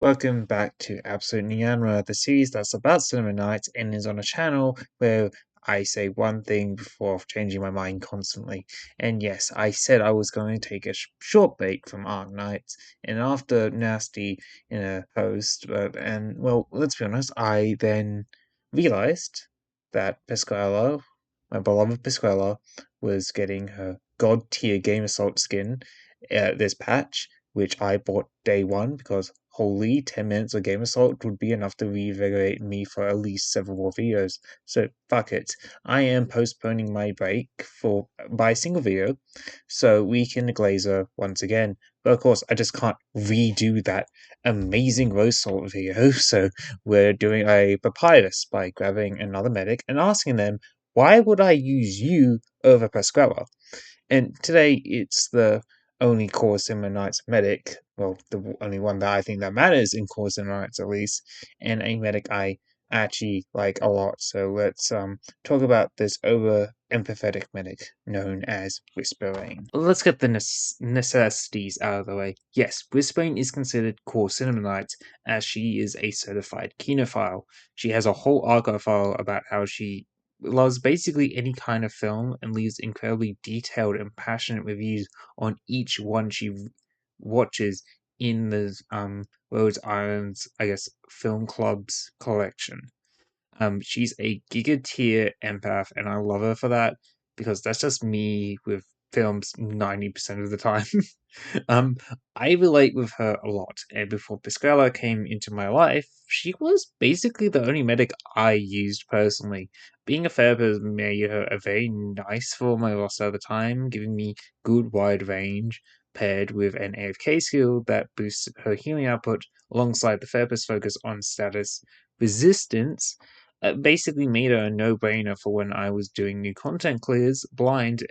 Welcome back to Absolute Nyanra, the series that's about Cinema Nights and is on a channel where I say one thing before changing my mind constantly. And yes, I said I was going to take a short break from Art Nights, and after Nasty in a post, let's be honest, I then realized that Pascuala, my beloved Pascuala, was getting her god tier Game Assault skin this patch, which I bought day one because holy 10 minutes of Game Assault would be enough to reinvigorate me for at least several more videos. So fuck it. I am postponing my break by a single video so we can glaze her once again. But of course I just can't redo that amazing Rose Salt video, so we're doing a Papyrus by grabbing another medic and asking them, why would I use you over Pascuala? And today it's the only Core Cinema Nights medic, well, the only one that I think that matters in Core Cinema Nights at least, and a medic I actually like a lot. So let's talk about this over empathetic medic known as Whisperain. Let's get the necessities out of the way. Yes, Whisperain is considered Core Cinema Nights as she is a certified kinophile. She has a whole archive file about how she loves basically any kind of film and leaves incredibly detailed and passionate reviews on each one she watches in the Rhode Island's, I guess, film club's collection. She's a giga tier empath, and I love her for that because that's just me with films 90% of the time. um, I relate with her a lot, and before Pascuala came into my life, she was basically the only medic I used personally. Being a therapist made her a very nice for my roster at the time, giving me good wide range, paired with an AFK skill that boosts her healing output alongside the therapist's focus on status resistance. Basically made her a no-brainer for when I was doing new content clears blind,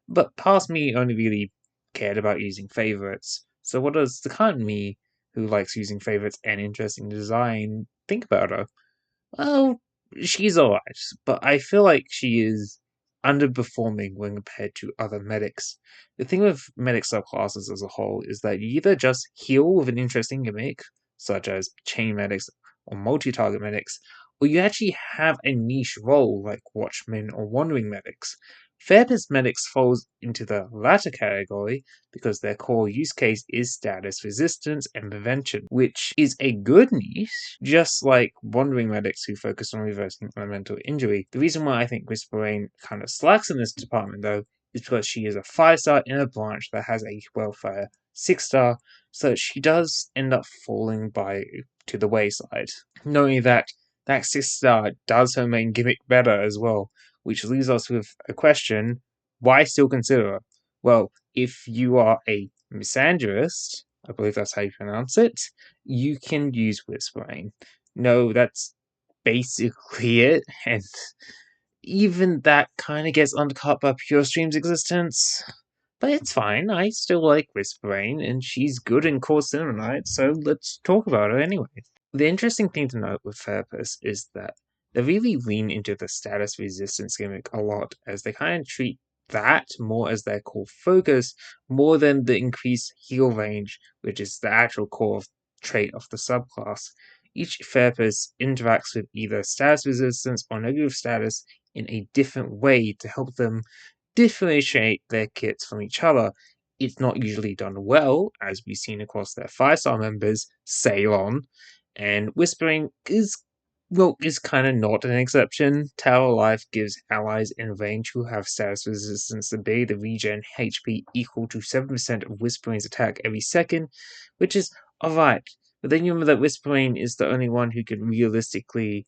but past me only really cared about using favorites. So what does the current me, who likes using favorites and interesting design, think about her? Well, she's alright, but I feel like she is underperforming when compared to other medics. The thing with medic subclasses as a whole is that you either just heal with an interesting gimmick, such as chain medics or multi-target medics, or you actually have a niche role like Watchmen or Wandering medics. Therapist medics falls into the latter category because their core use case is status resistance and prevention, which is a good niche, just like Wandering medics who focus on reversing elemental injury. The reason why I think Whisperain kind of slacks in this department, though, is because she is a 5-star in a branch that has a welfare 6-star, so she does end up falling to the wayside. Knowing that 6-star does her main gimmick better as well, which leaves us with a question: why still consider her? Well, if you are a misandrist, I believe that's how you pronounce it, you can use Whisperain. No, that's basically it, and even that kind of gets undercut by Pure Stream's existence. But it's fine, I still like Whisperain, and she's good in Core Cinema Night, so let's talk about her anyway. The interesting thing to note with Therapists is that they really lean into the status resistance gimmick a lot, as they kind of treat that more as their core focus, more than the increased heal range, which is the actual core trait of the subclass. Each therapist interacts with either status resistance or negative status in a different way to help them differentiate their kits from each other. It's not usually done well, as we've seen across their 5-star members, Ceylon, and Whispering is kind of not an exception. Tower Life gives allies in range who have status resistance the ability to regen HP equal to 7% of Whispering's attack every second, which is alright. But then you remember that Whispering is the only one who can realistically,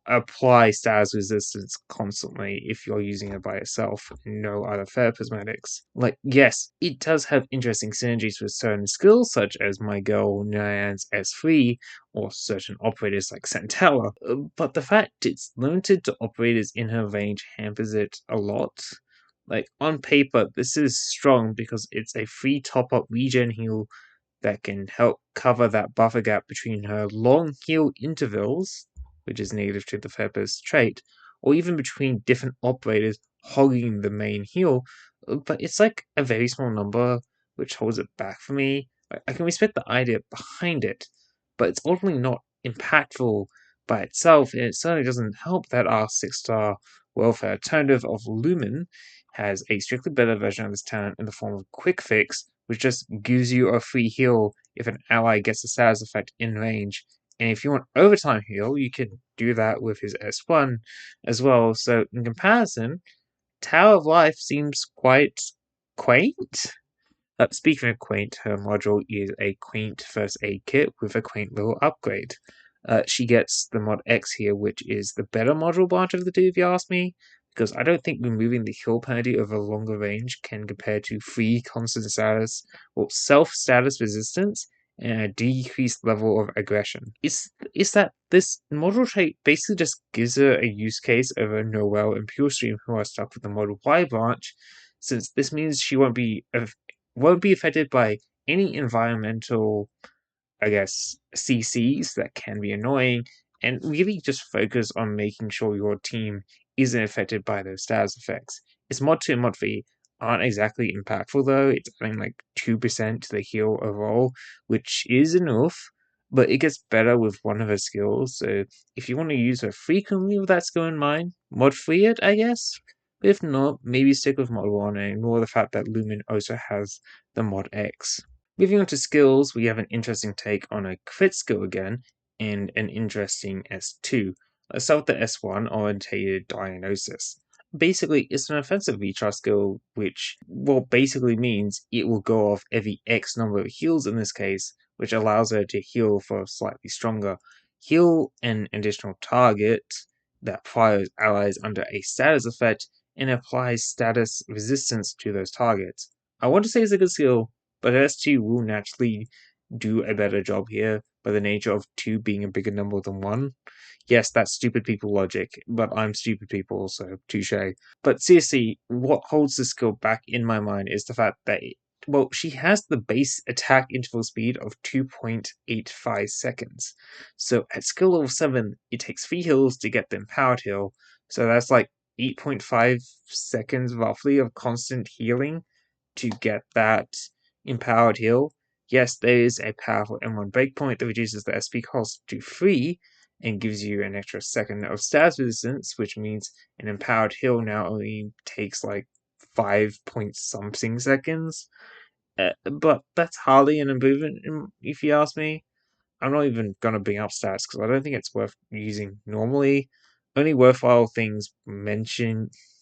apply status resistance constantly if you're using it by itself and no other therapist medics. Like, yes, it does have interesting synergies with certain skills, such as my girl Nyan's S3, or certain operators like Santella, but the fact it's limited to operators in her range hampers it a lot. Like, on paper, this is strong because it's a free top-up regen heal that can help cover that buffer gap between her long heal intervals, which is negative to the therapist's trait, or even between different operators hogging the main heal, but it's like a very small number which holds it back for me. I can respect the idea behind it, but it's ultimately not impactful by itself, and it certainly doesn't help that our 6-star welfare alternative of Lumen has a strictly better version of this talent in the form of Quick Fix, which just gives you a free heal if an ally gets a status effect in range. And if you want overtime heal, you can do that with his S1 as well. So in comparison, Tower of Life seems quite quaint. Speaking of quaint, her module is a quaint first aid kit with a quaint little upgrade. She gets the mod X here, which is the better module branch of the two, if you ask me, because I don't think removing the heal penalty over a longer range can compare to free constant status or self status resistance and a decreased level of aggression. Is that this module trait basically just gives her a use case over Noelle and Pure Stream, who are stuck with the model Y branch, since this means she won't be affected by any environmental, I guess, CCs that can be annoying, and really just focus on making sure your team isn't affected by those status effects. Its mod 2 and mod 3 aren't exactly impactful though, it's adding like 2% to the heal overall, which is enough, but it gets better with one of her skills, so if you want to use her frequently with that skill in mind, mod 3 it, I guess. But if not, maybe stick with mod 1 and ignore the fact that Lumen also has the mod X. Moving on to skills, we have an interesting take on a crit skill again, and an interesting S2. Let's start with the S1, Orientated Diagnosis. Basically, it's an offensive recharge skill, which, well, basically means it will go off every X number of heals in this case, which allows her to heal for a slightly stronger heal an additional target that fires allies under a status effect and applies status resistance to those targets. I want to say it's a good skill, but S2 will naturally do a better job here by the nature of 2 being a bigger number than 1. Yes, that's stupid people logic, but I'm stupid people, so touche. But seriously, what holds this skill back in my mind is the fact that, well, she has the base attack interval speed of 2.85 seconds. So at skill level 7, it takes 3 heals to get the empowered heal, so that's like 8.5 seconds roughly of constant healing to get that empowered heal. Yes, there is a powerful M1 breakpoint that reduces the SP cost to 3 and gives you an extra second of status resistance, which means an empowered heal now only takes like 5 point something seconds. But that's hardly an improvement, if you ask me. I'm not even gonna bring up stats because I don't think it's worth using normally. Only worthwhile things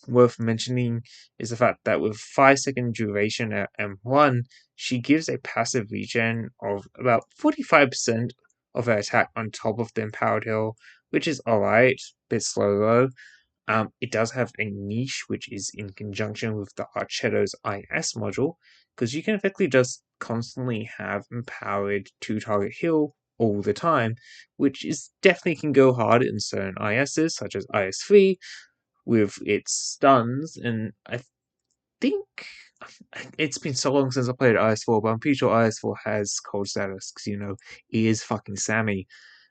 worth mentioning is the fact that with 5-second duration at M1, she gives a passive regen of about 45% of her attack on top of the empowered heal, which is alright, bit slow though. It does have a niche, which is in conjunction with the Archetto's IS module, because you can effectively just constantly have empowered 2-target heal all the time, which is definitely can go hard in certain ISs, such as IS3, with its stuns, and I think it's been so long since I played IS4, but I'm pretty sure IS4 has cold status, because, he is fucking Sammy.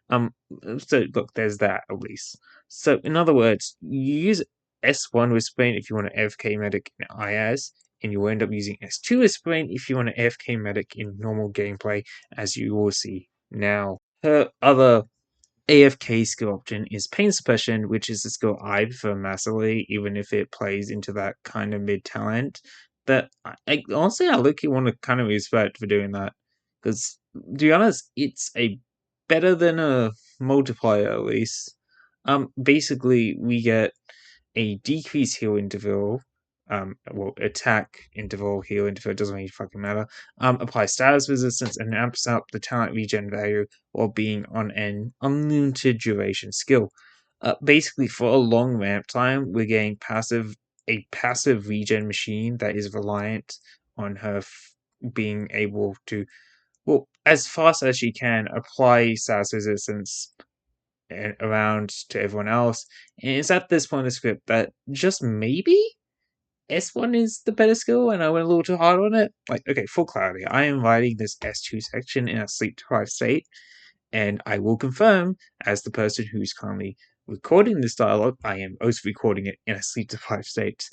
So look, there's that at least. So in other words, you use S1 Whisperain if you want an AFK medic in IS, and you will end up using S2 Whisperain if you want an AFK medic in normal gameplay, as you will see now. Her other AFK skill option is Pain Suppression, which is a skill I prefer massively, even if it plays into that kind of mid talent. But honestly, I look want to kind of respect for doing that, because to be honest, it's a better than a multiplier at least. Basically, we get a decreased heal interval, attack interval, heal interval, doesn't really fucking matter. Apply status resistance and amps up the talent regen value while being on an unlimited duration skill. Basically, for a long ramp time, we're getting a passive regen machine that is reliant on her being able to, well, as fast as she can, apply status resistance around to everyone else. And it's at this point in the script that just maybe S1 is the better skill, and I went a little too hard on it. Like, okay, full clarity. I am writing this S2 section in a sleep deprived state, and I will confirm, as the person who's currently recording this dialogue, I am also recording it in a sleep deprived state.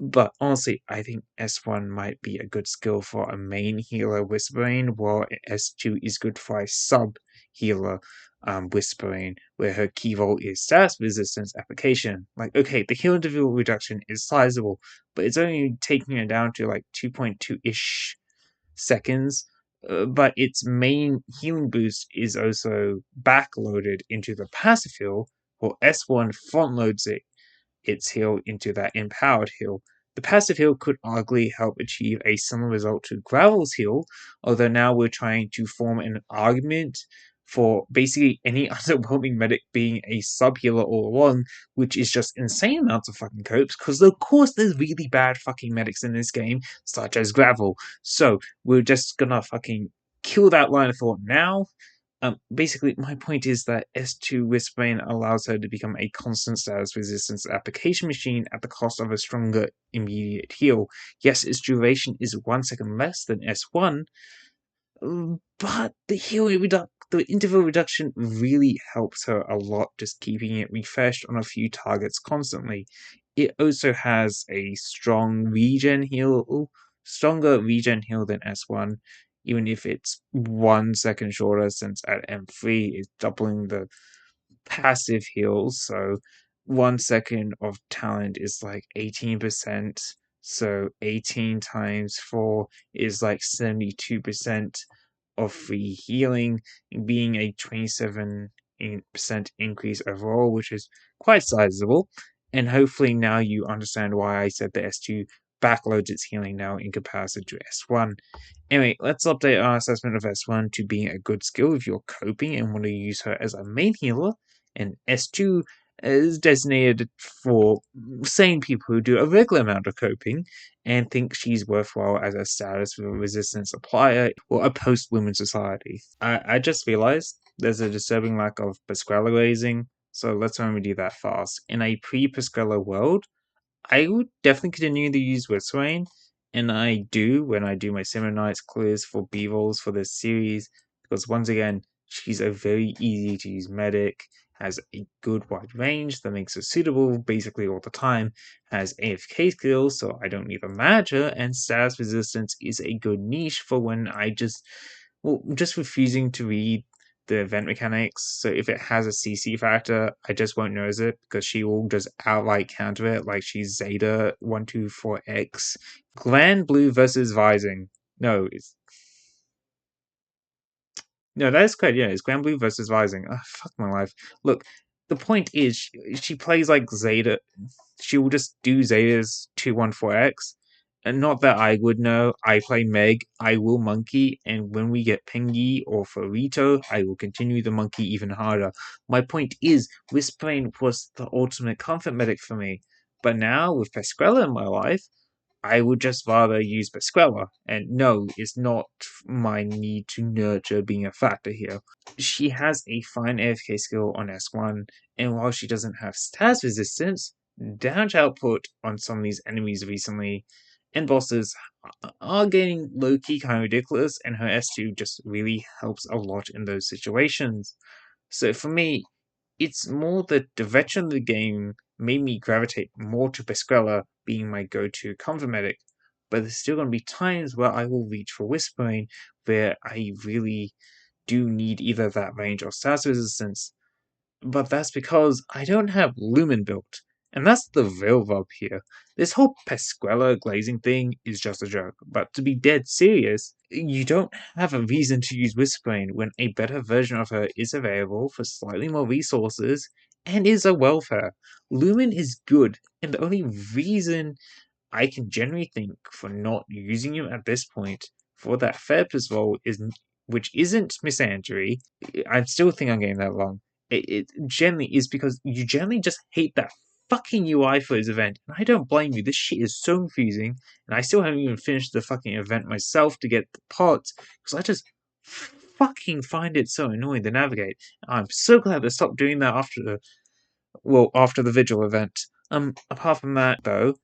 But honestly, I think S1 might be a good skill for a main healer Whisperain, while S2 is good for a sub healer, Whisperain, where her key role is status resistance application. Like, okay, the heal interval reduction is sizable, but it's only taking it down to like 2.2-ish seconds. But its main healing boost is also backloaded into the passive heal, while S1 front loads its heal into that empowered heal. The passive heal could arguably help achieve a similar result to Gravel's heal, although now we're trying to form an argument for basically any underwhelming medic being a sub healer all along, which is just insane amounts of fucking copes, because of course there's really bad fucking medics in this game, such as Gravel. So we're just gonna fucking kill that line of thought now. Basically, my point is that S2 Whisperain allows her to become a constant status resistance application machine at the cost of a stronger immediate heal. Yes, its duration is 1 second less than S1, but the interval reduction really helps her a lot, just keeping it refreshed on a few targets constantly. It also has a stronger regen heal than S1, even if it's 1 second shorter, since at M3 it's doubling the passive heals. So 1 second of talent is like 18%. So 18 times 4 is like 72% of free healing, being a 27% increase overall, which is quite sizable. And hopefully now you understand why I said the S2 backloads its healing now in comparison to S1. Anyway, let's update our assessment of S1 to being a good skill if you're coping and want to use her as a main healer, and S2 is designated for sane people who do a regular amount of coping and think she's worthwhile as a status resistance applier or a post-Lumen society. I just realized there's a disturbing lack of Pascuala glazing, so let's remedy that fast. In a pre-Pascuala world, I would definitely continue to use Whisperain, and I do when I do my Summer Nights clears for B-rolls for this series, because once again, she's a very easy to use medic, has a good wide range that makes her suitable basically all the time, has AFK skills so I don't need a manager, and status resistance is a good niche for when I just refusing to read the event mechanics. So if it has a CC factor, I just won't notice it because she will just outright counter it like she's Zeta 124X. Gland Blue versus Vising. No, that is correct. Yeah, it's Gland Blue versus Vising. Oh, fuck my life. Look, the point is she plays like Zeta. She will just do Zeta's 214X. And not that I would know. I play Meg, I will monkey, and when we get Pingy or Farito, I will continue the monkey even harder. My point is, Whisperain was the ultimate comfort medic for me. But now, with Pascuala in my life, I would just rather use Pascuala. And no, it's not my need to nurture being a factor here. She has a fine AFK skill on S1, and while she doesn't have stats resistance, damage output on some of these enemies recently and bosses are getting low-key kind of ridiculous, and her S2 just really helps a lot in those situations. So for me, it's more the direction of the game made me gravitate more to Pascuala being my go-to comfort medic, but there's still going to be times where I will reach for Whispering, where I really do need either that range or status resistance, but that's because I don't have Lumen built. And that's the real rub here. This whole Pascuala glazing thing is just a joke, but to be dead serious, you don't have a reason to use Whisperain when a better version of her is available for slightly more resources and is a welfare. Lumen is good, and the only reason I can generally think for not using him at this point for that therapist role is, which isn't misandry. I still think I'm getting that wrong. It generally is because you generally just hate that fucking UI for his event, and I don't blame you. This shit is so confusing, and I still haven't even finished the fucking event myself to get the parts because I just fucking find it so annoying to navigate. I'm so glad they stopped doing that after the Vigil event. Apart from that, though,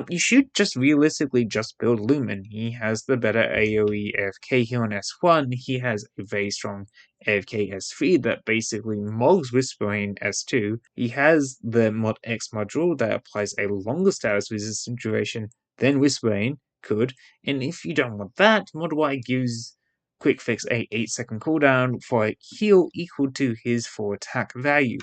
you should just realistically just build Lumen. He has the better AoE AFK heal on S1. He has a very strong AFK S3 that basically mogs Whisperain S2. He has the Mod X module that applies a longer status resistant duration than Whisperain could. And if you don't want that, Mod Y gives Quick Fix a 8-second cooldown for a heal equal to his full attack value.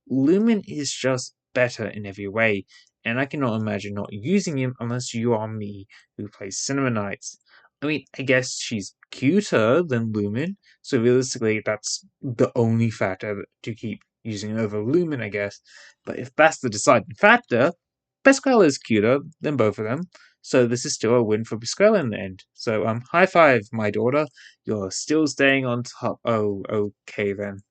Lumen is just better in every way, and I cannot imagine not using him unless you are me, who plays Cinema Knights. I mean, I guess she's cuter than Lumen, so realistically, that's the only factor to keep using over Lumen, I guess. But if that's the deciding factor, Pascuala is cuter than both of them, so this is still a win for Pascuala in the end. So, high five, my daughter. You're still staying on top. Oh, okay then.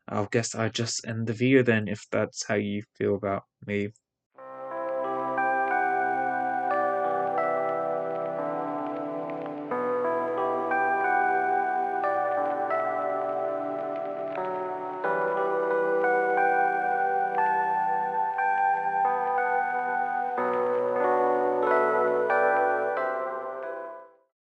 I guess I'll just end the video then if that's how you feel about me.